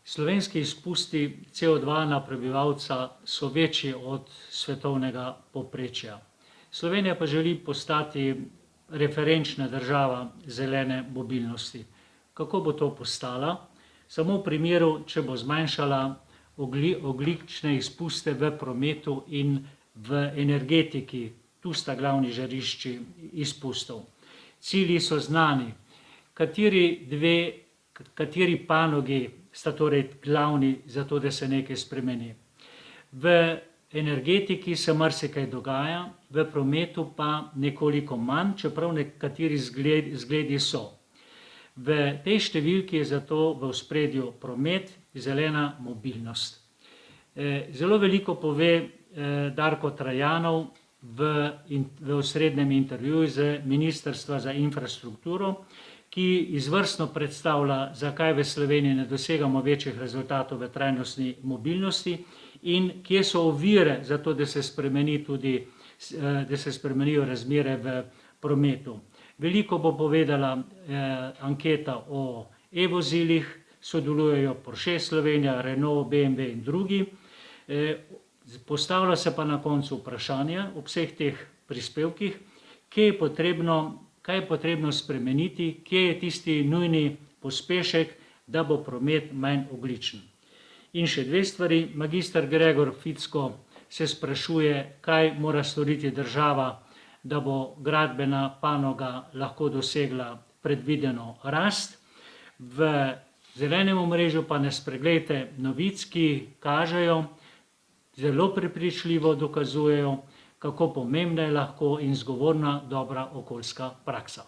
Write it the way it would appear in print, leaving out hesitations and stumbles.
Slovenski izpusti CO2 na prebivalca so večji od svetovnega povprečja. Slovenija pa želi postati referenčna država zelene mobilnosti. Kako bo to postala? Samo v primeru, če bo zmanjšala ogljične izpuste v prometu in v energetiki. Tu sta glavni žarišči izpustov. Cilji so znani. Kateri panogi sta torej glavni za to, da se nekaj spremeni. V energetiki se marsikaj dogaja, v prometu pa nekoliko manj, čeprav nekateri zgledi so. V tej številki je zato v ospredju promet, zelena mobilnost. Zelo veliko pove Darko Trajanov v osrednjem intervjuju z Ministrstva za infrastrukturo, ki izvrstno predstavlja, zakaj v Sloveniji ne dosegamo večjih rezultatov v trajnostni mobilnosti in kje so ovire za to, da se spremenijo razmere v prometu. Veliko bo povedala anketa o e-vozilih, sodelujejo Porsche Slovenija, Renault, BMW in drugi. Postavlja se pa na koncu vprašanje ob vseh teh prispevkih, kaj je potrebno spremeniti, kje je tisti nujni pospešek, da bo promet manj ogljičen. In še dve stvari. Magister Gregor Ficko se sprašuje, kaj mora storiti država, da bo gradbena panoga lahko dosegla predvideno rast. V zelenem omrežju pa ne spregledajte novic, ki kažejo, zelo prepričljivo dokazujejo, kako pomembna je lahko in zgovorna dobra okoljska praksa.